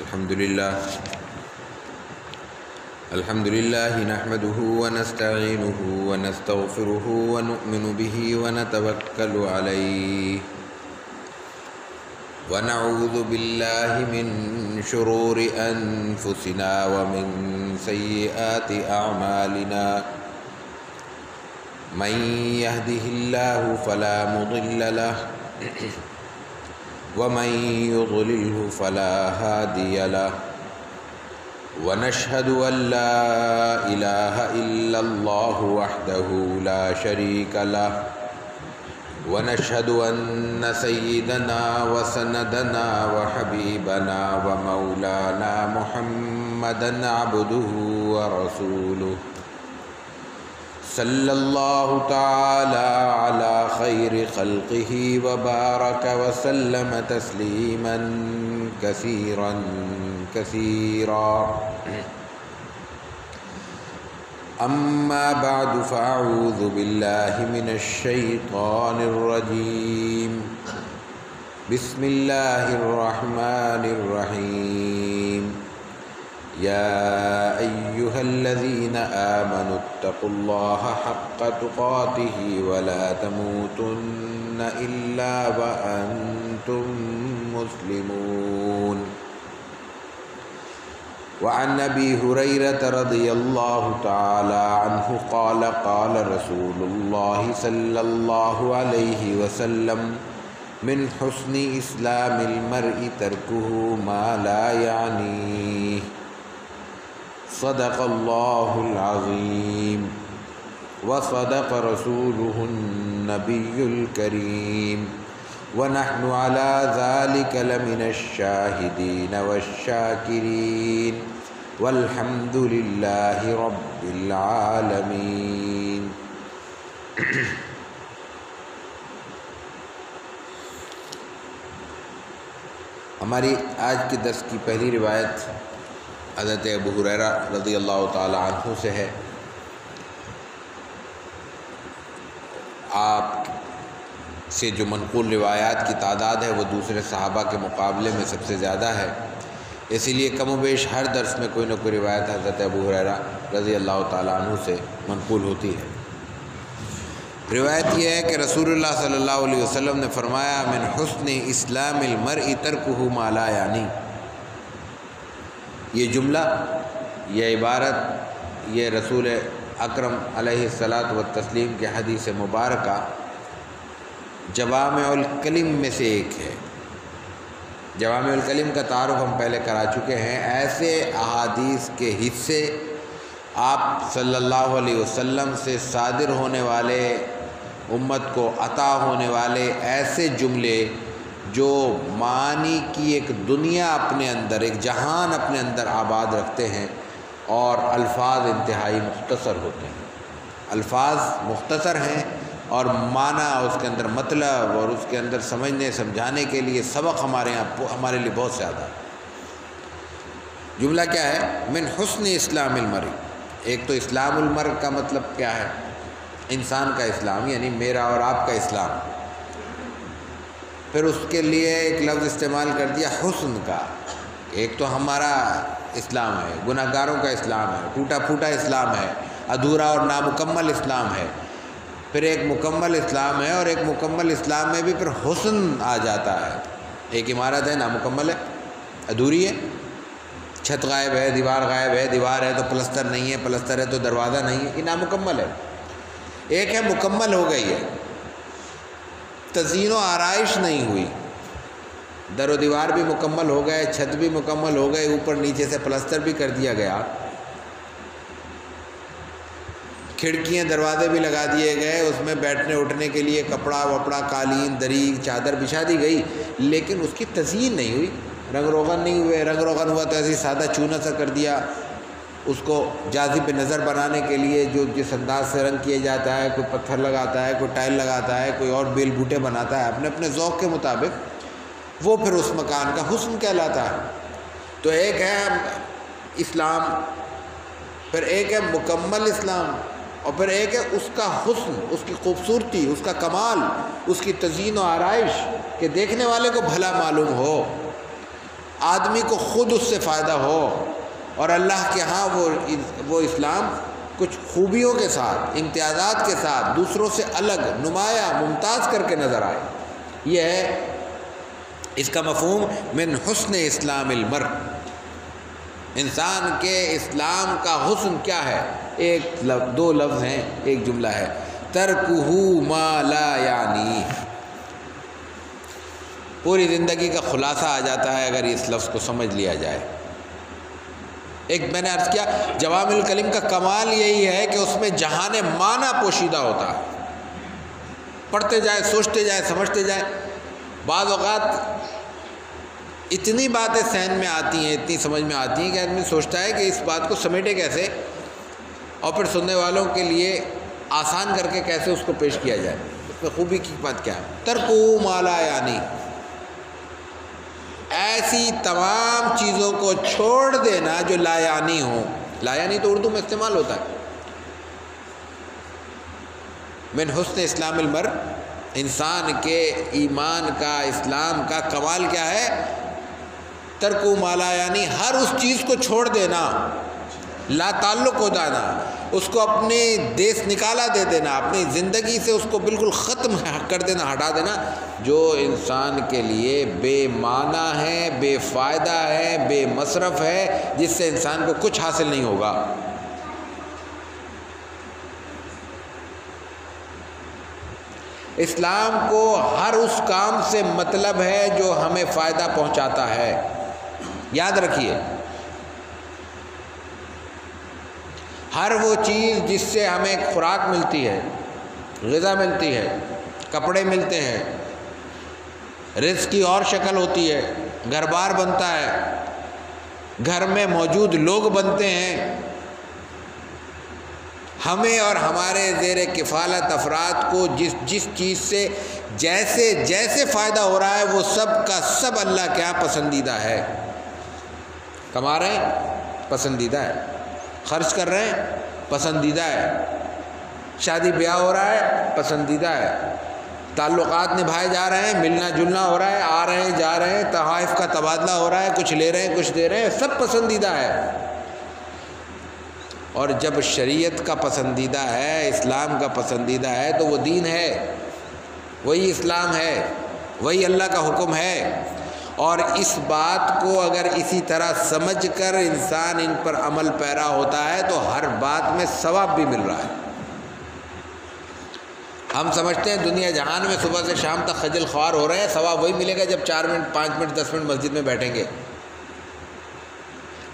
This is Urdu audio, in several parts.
الحمد لله نحمده ونستعينه ونستغفره ونؤمن به ونتوكل عليه ونعوذ بالله من شرور أنفسنا ومن سيئات أعمالنا من يهده الله فلا مضل له ومن يضلله فلا هادي له ونشهد أن لا إله إلا الله وحده لا شريك له ونشهد أن سيدنا وسندنا وحبيبنا ومولانا محمدا عبده ورسوله صلى الله تعالى على خير خلقه وبارك وسلم تسليما كثيرا أما بعد فأعوذ بالله من الشيطان الرجيم بسم الله الرحمن الرحيم يا أيها الذين آمنوا اتقوا الله حق تقاته ولا تموتن إلا وأنتم مسلمون وعن أبي هريرة رضي الله تعالى عنه قال قال رسول الله صلى الله عليه وسلم من حسن إسلام المرء تركه ما لا يعنيه صدق الله العظيم وصدق رسوله النبي الكريم ونحن على ذلك لمن الشاهدين والشاكرين والحمد لله رب العالمين۔ ہماری آج کے درس کی پہلی روایت حضرت ابو ہریرہ رضی اللہ تعالی عنہ سے ہے۔ آپ سے جو منقول روایات کی تعداد ہے وہ دوسرے صحابہ کے مقابلے میں سب سے زیادہ ہے، اسی لیے کم و بیش ہر درس میں کوئی نہ کوئی روایت حضرت ابو ہریرہ رضی اللہ تعالیٰ عنہ سے منقول ہوتی ہے۔ روایت یہ ہے کہ رسول اللہ صلی اللہ علیہ وسلم نے فرمایا من حسن اسلام المرء ترکہ ما لا یعنی۔ یہ جملہ، یہ عبارت، یہ رسول اکرم علیہ الصلاۃ والتسلیم کے حدیث مبارکہ جوامع الکلم میں سے ایک ہے۔ جوامع الکلم کا تعارف ہم پہلے کرا چکے ہیں۔ ایسے احادیث کے حصے آپ صلی اللہ علیہ وسلم سے صادر ہونے والے، امت کو عطا ہونے والے ایسے جملے جو معنی کی ایک دنیا اپنے اندر، ایک جہان اپنے اندر آباد رکھتے ہیں، اور الفاظ انتہائی مختصر ہوتے ہیں۔ الفاظ مختصر ہیں اور معنی، اس کے اندر مطلب اور اس کے اندر سمجھنے سمجھانے کے لیے سبق ہمارے لیے بہت زیادہ ہے۔ جملہ کیا ہے؟ من حسن اسلام المرء۔ ایک تو اسلام المرء کا مطلب کیا ہے؟ انسان کا اسلام، یعنی میرا اور آپ کا اسلام۔ پھر اس کے لیے ایک لفظ استعمال کر دیا حسن کا۔ ایک تو ہمارا اسلام ہے، گناہ گاروں کا اسلام ہے، ٹوٹا پھوٹا اسلام ہے، ادھورا اور نامکمل اسلام ہے۔ پھر ایک مکمل اسلام ہے، اور ایک مکمل اسلام میں بھی پھر حسن آ جاتا ہے۔ ایک عمارت ہے نامکمل ہے، ادھوری ہے، چھت غائب ہے، دیوار غائب ہے، دیوار ہے تو پلستر نہیں ہے، پلستر ہے تو دروازہ نہیں ہے، یہ نامکمل ہے۔ ایک ہے مکمل ہو گئی ہے، تزئین و آرائش نہیں ہوئی، در و دیوار بھی مکمل ہو گئے، چھت بھی مکمل ہو گئے، اوپر نیچے سے پلستر بھی کر دیا گیا، کھڑکیاں دروازے بھی لگا دیے گئے، اس میں بیٹھنے اٹھنے کے لیے کپڑا وپڑا، قالین دری چادر بچھا دی گئی، لیکن اس کی تزئین نہیں ہوئی، رنگ روغن نہیں ہوئے۔ رنگ روغن ہوا تو ایسے سادہ چونا سا کر دیا۔ اس کو جاذب نظر بنانے کے لیے جو جس انداز سے رنگ کیا جاتا ہے، کوئی پتھر لگاتا ہے، کوئی ٹائل لگاتا ہے، کوئی اور بیل بوٹے بناتا ہے اپنے اپنے ذوق کے مطابق، وہ پھر اس مکان کا حسن کہلاتا ہے۔ تو ایک ہے اسلام، پھر ایک ہے مکمل اسلام، اور پھر ایک ہے اس کا حسن، اس کی خوبصورتی، اس کا کمال، اس کی تزئین و آرائش کہ دیکھنے والے کو بھلا معلوم ہو۔ آدمی کو خود اس سے فائدہ ہو، اور اللہ کے ہاں وہ اسلام کچھ خوبیوں کے ساتھ، امتیازات کے ساتھ، دوسروں سے الگ، نمایاں، ممتاز کر کے نظر آئے۔ یہ ہے اس کا مفہوم من حسن اسلام المرء۔ انسان کے اسلام کا حسن کیا ہے؟ دو لفظ ہیں، ایک جملہ ہے، ترکہ ما لا یعنی۔ پوری زندگی کا خلاصہ آ جاتا ہے اگر اس لفظ کو سمجھ لیا جائے۔ ایک میں نے عرض کیا جوامع الکلم کا کمال یہی ہے کہ اس میں جہان معنی پوشیدہ ہوتا ہے، پڑھتے جائے، سوچتے جائے، سمجھتے جائے۔ بعض اوقات اتنی باتیں ذہن میں آتی ہیں، اتنی سمجھ میں آتی ہیں کہ آدمی سوچتا ہے کہ اس بات کو سمیٹے کیسے، اور پھر سننے والوں کے لیے آسان کر کے کیسے اس کو پیش کیا جائے۔ اس میں خوبی کی بات کیا ہے؟ ترکو ما لا یعنی، ایسی تمام چیزوں کو چھوڑ دینا جو لا یعنی ہو۔ لا یعنی تو اردو میں استعمال ہوتا ہے۔ من حسن اسلام المرء، انسان کے ایمان کا، اسلام کا کمال کیا ہے؟ ترکو ما لا یعنی، ہر اس چیز کو چھوڑ دینا، لا تعلق ہو جانا، اس کو اپنے دیس نکالا دے دینا، اپنی زندگی سے اس کو بالکل ختم کر دینا، ہٹا دینا، جو انسان کے لیے بے معنی ہے، بے فائدہ ہے، بے مصرف ہے، جس سے انسان کو کچھ حاصل نہیں ہوگا۔ اسلام کو ہر اس کام سے مطلب ہے جو ہمیں فائدہ پہنچاتا ہے۔ یاد رکھیے، ہر وہ چیز جس سے ہمیں خوراک ملتی ہے، غذا ملتی ہے، کپڑے ملتے ہیں، رزق کی اور شکل ہوتی ہے، گھر بار بنتا ہے، گھر میں موجود لوگ بنتے ہیں، ہمیں اور ہمارے زیر کفالت افراد کو جس چیز سے جیسے جیسے فائدہ ہو رہا ہے وہ سب کا سب اللہ کے یہاں پسندیدہ ہے۔ کما رہے ہیں پسندیدہ ہے، خرچ کر رہے ہیں پسندیدہ ہے، شادی بیاہ ہو رہا ہے پسندیدہ ہے، تعلقات نبھائے جا رہے ہیں، ملنا جلنا ہو رہا ہے، آ رہے ہیں جا رہے ہیں، تحائف کا تبادلہ ہو رہا ہے، کچھ لے رہے ہیں کچھ دے رہے ہیں، سب پسندیدہ ہے۔ اور جب شریعت کا پسندیدہ ہے، اسلام کا پسندیدہ ہے، تو وہ دین ہے، وہی اسلام ہے، وہی اللہ کا حکم ہے۔ اور اس بات کو اگر اسی طرح سمجھ کر انسان ان پر عمل پیرا ہوتا ہے تو ہر بات میں ثواب بھی مل رہا ہے۔ ہم سمجھتے ہیں دنیا جہان میں صبح سے شام تک خجل خوار ہو رہے ہیں، ثواب وہی ملے گا جب 4 منٹ 5 منٹ 10 منٹ مسجد میں بیٹھیں گے،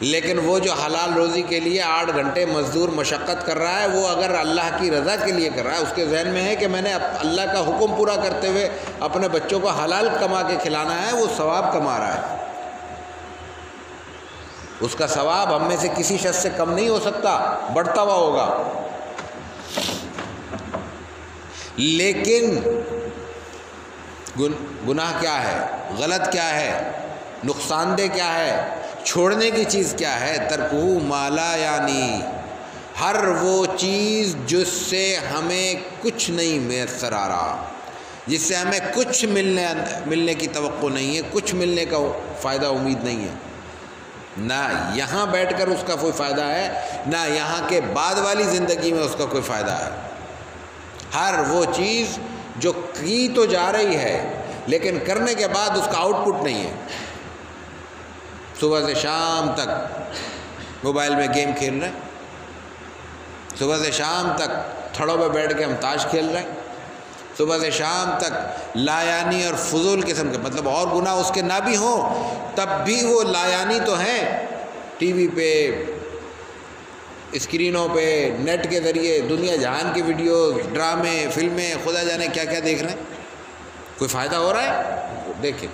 لیکن وہ جو حلال روزی کے لیے 8 گھنٹے مزدور مشقت کر رہا ہے، وہ اگر اللہ کی رضا کے لیے کر رہا ہے، اس کے ذہن میں ہے کہ میں نے اللہ کا حکم پورا کرتے ہوئے اپنے بچوں کو حلال کما کے کھلانا ہے، وہ ثواب کما رہا ہے۔ اس کا ثواب ہم میں سے کسی شخص سے کم نہیں ہو سکتا، بڑھتا ہوا ہوگا۔ لیکن گناہ کیا ہے، غلط کیا ہے، نقصان دہ کیا ہے، چھوڑنے کی چیز کیا ہے؟ ترکہ ما لا یعنی، ہر وہ چیز جس سے ہمیں کچھ نہیں میسر آ رہا، جس سے ہمیں کچھ ملنے کی توقع نہیں ہے، کچھ ملنے کا فائدہ امید نہیں ہے، نہ یہاں بیٹھ کر اس کا کوئی فائدہ ہے، نہ یہاں کے بعد والی زندگی میں اس کا کوئی فائدہ ہے۔ ہر وہ چیز جو کی تو جا رہی ہے لیکن کرنے کے بعد اس کا آؤٹ پٹ نہیں ہے۔ صبح سے شام تک موبائل میں گیم کھیل رہے ہیں، صبح سے شام تک تھڑوں پہ بیٹھ کے ہم تاش کھیل رہے ہیں، صبح سے شام تک لایانی اور فضول قسم کے، مطلب اور گناہ اس کے نہ بھی ہوں تب بھی وہ لایانی تو ہیں، ٹی وی پہ، اسکرینوں پہ، نیٹ کے ذریعے دنیا جہان کی ویڈیوز، ڈرامے، فلمیں، خدا جانے کیا کیا دیکھ رہے ہیں۔ کوئی فائدہ ہو رہا ہے دیکھیں،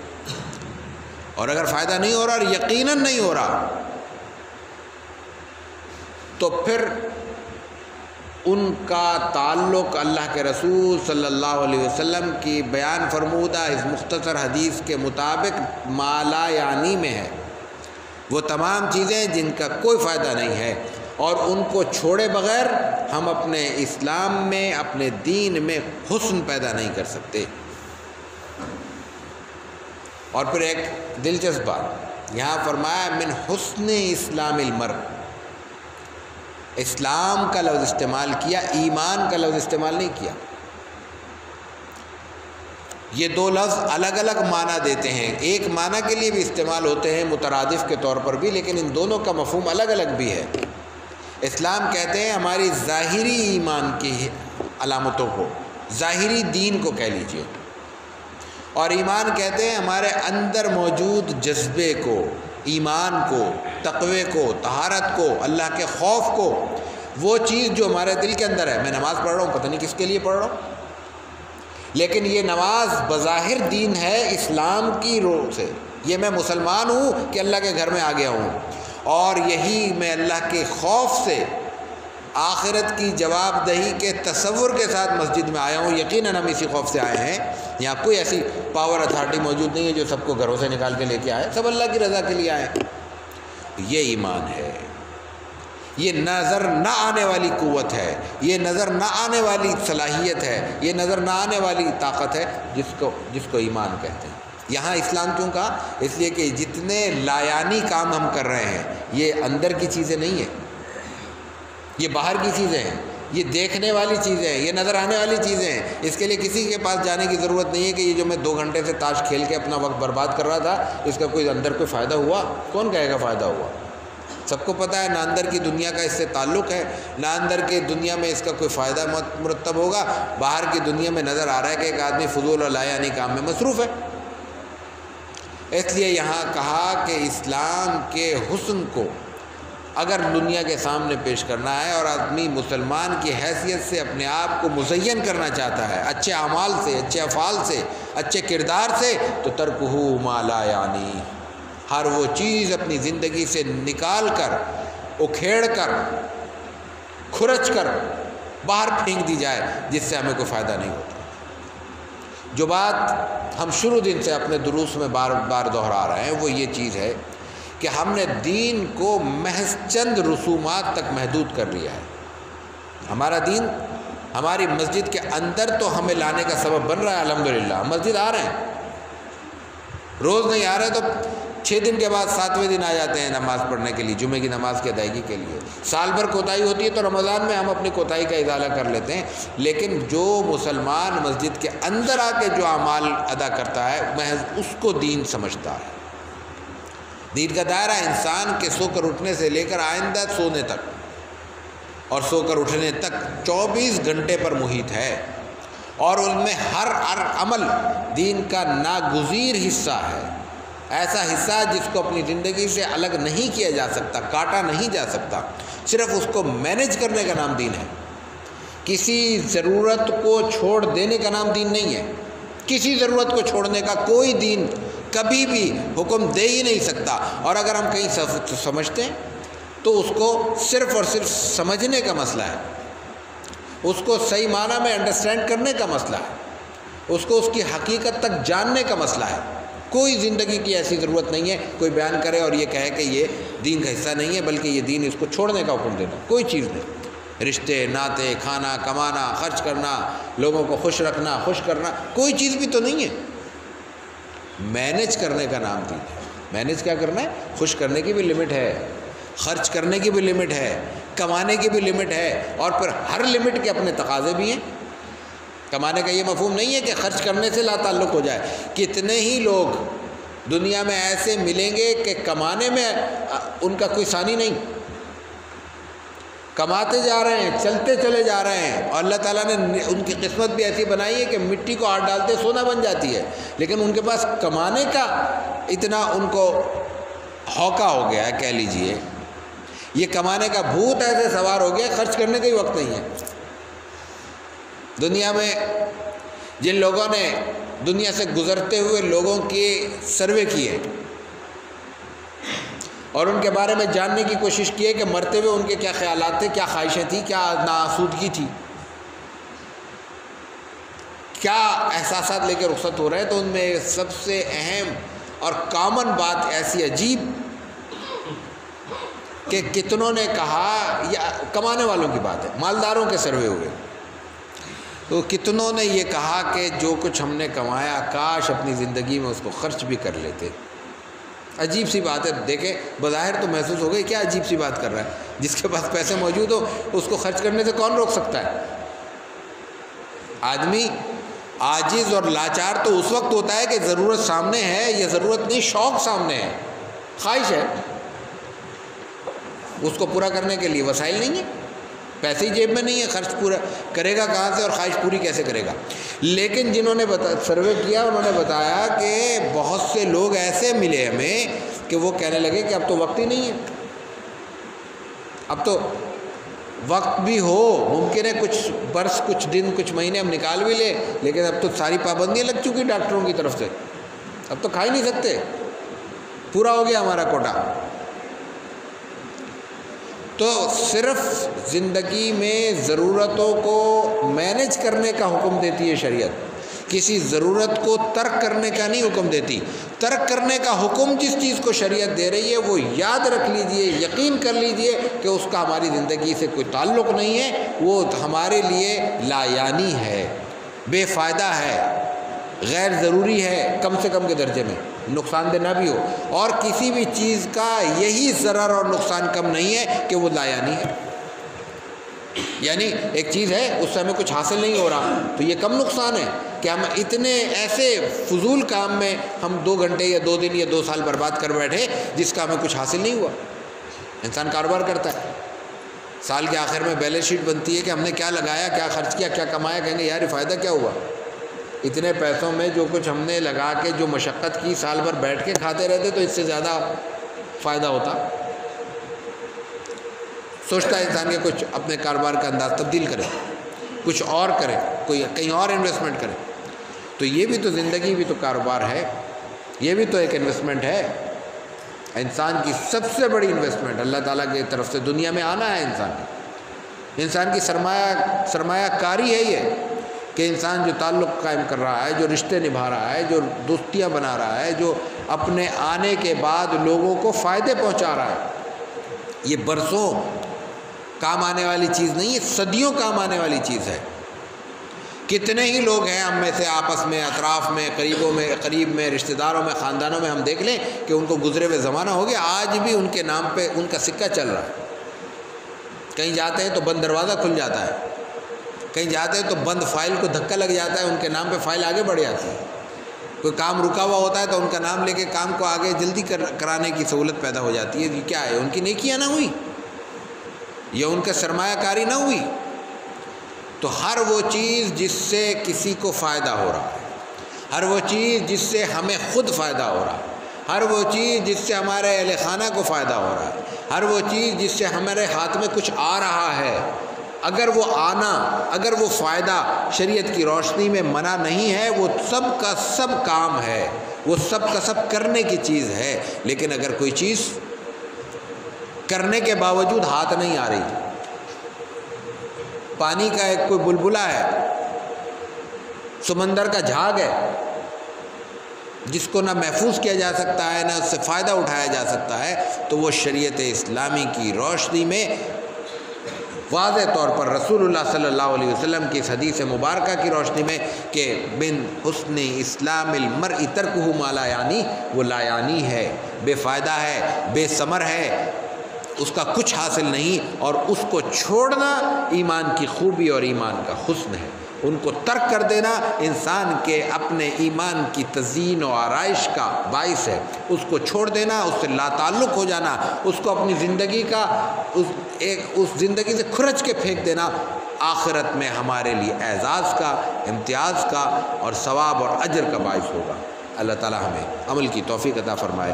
اور اگر فائدہ نہیں ہو رہا، اور یقیناً نہیں ہو رہا، تو پھر ان کا تعلق اللہ کے رسول صلی اللہ علیہ وسلم کی بیان فرمودہ اس مختصر حدیث کے مطابق ما لا یعنی میں ہے، وہ تمام چیزیں جن کا کوئی فائدہ نہیں ہے، اور ان کو چھوڑے بغیر ہم اپنے اسلام میں، اپنے دین میں حسن پیدا نہیں کر سکتے۔ اور پھر ایک دلچسپ بات، یہاں فرمایا من حسن اسلام المرء، اسلام کا لفظ استعمال کیا، ایمان کا لفظ استعمال نہیں کیا۔ یہ دو لفظ الگ الگ معنی دیتے ہیں، ایک معنی کے لیے بھی استعمال ہوتے ہیں مترادف کے طور پر بھی، لیکن ان دونوں کا مفہوم الگ الگ بھی ہے۔ اسلام کہتے ہیں ہماری ظاہری ایمان کی علامتوں کو، ظاہری دین کو کہہ لیجئے، اور ایمان کہتے ہیں ہمارے اندر موجود جذبے کو، ایمان کو، تقوی کو، طہارت کو، اللہ کے خوف کو، وہ چیز جو ہمارے دل کے اندر ہے۔ میں نماز پڑھ رہا ہوں، پتہ نہیں کس کے لیے پڑھ رہا ہوں، لیکن یہ نماز بظاہر دین ہے اسلام کی روح سے، یہ میں مسلمان ہوں کہ اللہ کے گھر میں آ گیا ہوں، اور یہی میں اللہ کے خوف سے، آخرت کی جواب دہی کے تصور کے ساتھ مسجد میں آیا ہوں۔ یقیناً ہم اسی خوف سے آئے ہیں، یہاں کوئی ایسی پاور اتھارٹی موجود نہیں ہے جو سب کو گھروں سے نکال کے لے کے آئے، سب اللہ کی رضا کے لیے آئے۔ یہ ایمان ہے، یہ نظر نہ آنے والی قوت ہے، یہ نظر نہ آنے والی صلاحیت ہے، یہ نظر نہ آنے والی طاقت ہے جس کو ایمان کہتے ہیں۔ یہاں اسلام کیوں کہا؟ اس لیے کہ جتنے لایانی کام ہم کر رہے ہیں یہ اندر کی چیزیں نہیں ہیں، یہ باہر کی چیزیں ہیں، یہ دیکھنے والی چیزیں ہیں، یہ نظر آنے والی چیزیں ہیں۔ اس کے لیے کسی کے پاس جانے کی ضرورت نہیں ہے کہ یہ جو میں 2 گھنٹے سے تاش کھیل کے اپنا وقت برباد کر رہا تھا اس کا کوئی اندر کوئی فائدہ ہوا؟ کون کہے گا فائدہ ہوا؟ سب کو پتہ ہے نہ اندر کی دنیا کا اس سے تعلق ہے، نہ اندر کی دنیا میں اس کا کوئی فائدہ مرتب ہوگا۔ باہر کی دنیا میں نظر آ رہا ہے کہ ایک آدمی فضول اور لایانی کام میں مصروف ہے۔ اس لیے یہاں کہا کہ اسلام کے حسن کو اگر دنیا کے سامنے پیش کرنا ہے اور آدمی مسلمان کی حیثیت سے اپنے آپ کو مزین کرنا چاہتا ہے اچھے اعمال سے، اچھے افعال سے، اچھے کردار سے، تو ترکہ ما لا یعنی، ہر وہ چیز اپنی زندگی سے نکال کر، اکھیڑ کر، کھرچ کر باہر پھینک دی جائے جس سے ہمیں کوئی فائدہ نہیں ہوتا۔ جو بات ہم شروع دن سے اپنے دروس میں بار بار دہرا رہے ہیں وہ یہ چیز ہے کہ ہم نے دین کو محض چند رسومات تک محدود کر لیا ہے۔ ہمارا دین ہماری مسجد کے اندر تو ہمیں لانے کا سبب بن رہا ہے، الحمدللہ مسجد آ رہے ہیں، روز نہیں آ رہے تو 6 دن کے بعد 7ویں دن آ جاتے ہیں نماز پڑھنے کے لیے، جمعے کی نماز کی ادائیگی کے لیے۔ سال بھر کوتاہی ہوتی ہے تو رمضان میں ہم اپنی کوتاہی کا ازالہ کر لیتے ہیں، لیکن جو مسلمان مسجد کے اندر آ کے جو اعمال ادا کرتا ہے محض اس کو دین سمجھتا ہے۔ دین کا دائرہ انسان کے سو کر اٹھنے سے لے کر آئندہ سونے تک اور سو کر اٹھنے تک 24 گھنٹے پر محیط ہے، اور ان میں ہر عمل دین کا ناگزیر حصہ ہے، ایسا حصہ جس کو اپنی زندگی سے الگ نہیں کیا جا سکتا، کاٹا نہیں جا سکتا، صرف اس کو مینج کرنے کا نام دین ہے۔ کسی ضرورت کو چھوڑ دینے کا نام دین نہیں ہے، کسی ضرورت کو چھوڑنے کا کوئی دین کبھی بھی حکم دے ہی نہیں سکتا، اور اگر ہم کہیں سمجھتے ہیں تو اس کو صرف اور صرف سمجھنے کا مسئلہ ہے، اس کو صحیح معنی میں انڈرسٹینڈ کرنے کا مسئلہ ہے، اس کو اس کی حقیقت تک جاننے کا مسئلہ ہے۔ کوئی زندگی کی ایسی ضرورت نہیں ہے کوئی بیان کرے اور یہ کہے کہ یہ دین کا حصہ نہیں ہے، بلکہ یہ دین اس کو چھوڑنے کا حکم دینا، کوئی چیز نہیں۔ رشتے، ناطے، کھانا، کمانا، خرچ کرنا، لوگوں کو خوش رکھنا، خوش کرنا، کوئی چیز بھی تو نہیں ہے۔ مینج کرنے کا نام دین ہے۔ مینج کیا کرنا ہے؟ خوش کرنے کی بھی لمٹ ہے، خرچ کرنے کی بھی لمٹ ہے، کمانے کی بھی لمٹ ہے، اور پھر ہر لمٹ کے اپنے تقاضے بھی ہیں۔ کمانے کا یہ مفہوم نہیں ہے کہ خرچ کرنے سے لا تعلق ہو جائے۔ کتنے ہی لوگ دنیا میں ایسے ملیں گے کہ کمانے میں ان کا کوئی ثانی نہیں، کماتے جا رہے ہیں، چلتے چلے جا رہے ہیں، اور اللہ تعالیٰ نے ان کی قسمت بھی ایسی بنائی ہے کہ مٹی کو ہاتھ ڈالتے سونا بن جاتی ہے، لیکن ان کے پاس کمانے کا اتنا ان کو ہوکا ہو گیا ہے، کہہ لیجئے یہ کمانے کا بھوت ایسے سوار ہو گیا، خرچ کرنے کا ہی وقت نہیں ہے۔ دنیا میں جن لوگوں نے دنیا سے گزرتے ہوئے لوگوں کے سروے کیے اور ان کے بارے میں جاننے کی کوشش کی ہے کہ مرتے ہوئے ان کے کیا خیالات تھے، کیا خواہشیں تھیں، کیا ناآسودگی تھی، کیا احساسات لے کے رخصت ہو رہے ہیں، تو ان میں سب سے اہم اور کامن بات ایسی عجیب کہ کتنوں نے کہا، یا کمانے والوں کی بات ہے، مالداروں کے سروے ہوئے تو کتنوں نے یہ کہا کہ جو کچھ ہم نے کمایا کاش اپنی زندگی میں اس کو خرچ بھی کر لیتے، عجیب سی بات ہے. دیکھیں بظاہر تو محسوس ہو گئی کیا عجیب سی بات کر رہا ہے. جس کے پاس پیسے موجود ہو اس کو خرچ کرنے سے کون روک سکتا ہے؟ آدمی عاجز اور لاچار تو اس وقت ہوتا ہے کہ ضرورت سامنے ہے، یا ضرورت نہیں شوق سامنے ہے، خواہش ہے، اس کو پورا کرنے کے لیے وسائل نہیں ہے، پیسے ہی جیب میں نہیں ہے، خرچ پورا کرے گا کہاں سے اور خواہش پوری کیسے کرے گا؟ لیکن جنہوں نے سروے کیا انہوں نے بتایا کہ بہت سے لوگ ایسے ملے ہمیں کہ وہ کہنے لگے کہ اب تو وقت ہی نہیں ہے، اب تو وقت بھی ہو، ممکن ہے کچھ برس کچھ دن کچھ مہینے ہم نکال بھی لیں، لیکن اب تو ساری پابندیاں لگ چکی ڈاکٹروں کی طرف سے، اب تو کھا ہی نہیں سکتے، پورا ہو گیا ہمارا کوٹا. تو صرف زندگی میں ضرورتوں کو مینج کرنے کا حکم دیتی ہے شریعت، کسی ضرورت کو ترک کرنے کا نہیں حکم دیتی. ترک کرنے کا حکم جس چیز کو شریعت دے رہی ہے وہ یاد رکھ لیجئے، یقین کر لیجئے کہ اس کا ہماری زندگی سے کوئی تعلق نہیں ہے، وہ ہمارے لیے لا یعنی ہے، بے فائدہ ہے، غیر ضروری ہے، کم سے کم کے درجے میں، نقصان دہ نہ بھی ہو. اور کسی بھی چیز کا یہی ضرر اور نقصان کم نہیں ہے کہ وہ لا یعنی ہے. یعنی ایک چیز ہے اس سے ہمیں کچھ حاصل نہیں ہو رہا تو یہ کم نقصان ہے کہ ہم اتنے ایسے فضول کام میں ہم 2 گھنٹے یا 2 دن یا 2 سال برباد کر بیٹھے جس کا ہمیں کچھ حاصل نہیں ہوا. انسان کاروبار کرتا ہے، سال کے آخر میں بیلنس شیٹ بنتی ہے کہ ہم نے کیا لگایا، کیا خرچ کیا، کیا کمایا. کہیں گے یار یہ فائدہ کیا ہوا، اتنے پیسوں میں جو کچھ ہم نے لگا کے جو مشقت کی، سال بھر بیٹھ کے کھاتے رہتے تو اس سے زیادہ فائدہ ہوتا. سوچتا ہے انسان کہ کچھ اپنے کاروبار کا انداز تبدیل کرے، کچھ اور کرے، کوئی کہیں اور انویسٹمنٹ کرے. تو یہ بھی تو زندگی بھی تو کاروبار ہے، یہ بھی تو ایک انویسٹمنٹ ہے. انسان کی سب سے بڑی انویسٹمنٹ اللہ تعالیٰ کی طرف سے دنیا میں آنا ہے. انسان کی سرمایہ کاری ہے یہ کہ انسان جو تعلق قائم کر رہا ہے، جو رشتے نبھا رہا ہے، جو دوستیاں بنا رہا ہے، جو اپنے آنے کے بعد لوگوں کو فائدے پہنچا رہا ہے. یہ برسوں کام آنے والی چیز نہیں ہے، صدیوں کام آنے والی چیز ہے. کتنے ہی لوگ ہیں ہم میں سے آپس میں، اطراف میں، قریب میں، رشتہ داروں میں، خاندانوں میں ہم دیکھ لیں کہ ان کو گزرے ہوئے زمانہ ہو گیا، آج بھی ان کے نام پہ ان کا سکہ چل رہا ہے. کہیں جاتے ہیں تو بند دروازہ کھل جاتا ہے، کہیں جاتے ہیں تو بند فائل کو دھکا لگ جاتا ہے، ان کے نام پہ فائل آگے بڑھ جاتی ہے. کوئی کام رکا ہوا ہوتا ہے تو ان کا نام لے کے کام کو آگے جلدی کرانے کی سہولت پیدا ہو جاتی ہے. یہ کیا ہے؟ ان کی نیکیاں نہ ہوئی، یہ ان کا سرمایہ کاری نہ ہوئی. تو ہر وہ چیز جس سے کسی کو فائدہ ہو رہا ہے، ہر وہ چیز جس سے ہمیں خود فائدہ ہو رہا ہے، ہر وہ چیز جس سے ہمارے اہل خانہ کو فائدہ ہو رہا ہے، ہر وہ چیز جس سے ہمارے ہاتھ میں کچھ آ رہا ہے، اگر وہ فائدہ شریعت کی روشنی میں منع نہیں ہے، وہ سب کا سب کام ہے، وہ سب کا سب کرنے کی چیز ہے. لیکن اگر کوئی چیز کرنے کے باوجود ہاتھ نہیں آ رہی، پانی کا ایک کوئی بلبلہ ہے، سمندر کا جھاگ ہے جس کو نہ محفوظ کیا جا سکتا ہے، نہ اس سے فائدہ اٹھایا جا سکتا ہے، تو وہ شریعت اسلامی کی روشنی میں واضح طور پر رسول اللہ صلی اللہ علیہ وسلم کی اس حدیث مبارکہ کی روشنی میں کہ من حسن اسلام المرء ترکہ ما لا یعنی، وہ لا یعنی ہے، بے فائدہ ہے، بے ثمر ہے، اس کا کچھ حاصل نہیں، اور اس کو چھوڑنا ایمان کی خوبی اور ایمان کا حسن ہے. ان کو ترک کر دینا انسان کے اپنے ایمان کی تزیین و آرائش کا باعث ہے. اس کو چھوڑ دینا، اس سے لا تعلق ہو جانا، اس کو اپنی زندگی کا اس زندگی سے کھرچ کے پھینک دینا، آخرت میں ہمارے لیے اعزاز کا، امتیاز کا اور ثواب اور اجر کا باعث ہوگا. اللہ تعالی ہمیں عمل کی توفیق عطا فرمائے،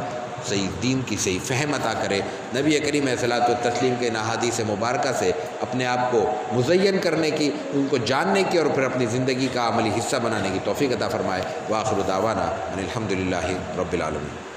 صحیح دین کی صحیح فہم عطا کرے، نبی کریم علیہ الصلوۃ والتسلیم کے احادیث مبارکہ سے اپنے آپ کو مزین کرنے کی، ان کو جاننے کی اور پھر اپنی زندگی کا عملی حصہ بنانے کی توفیق عطا فرمائے. وآخر دعوانا ان الحمد للہ رب العالمین.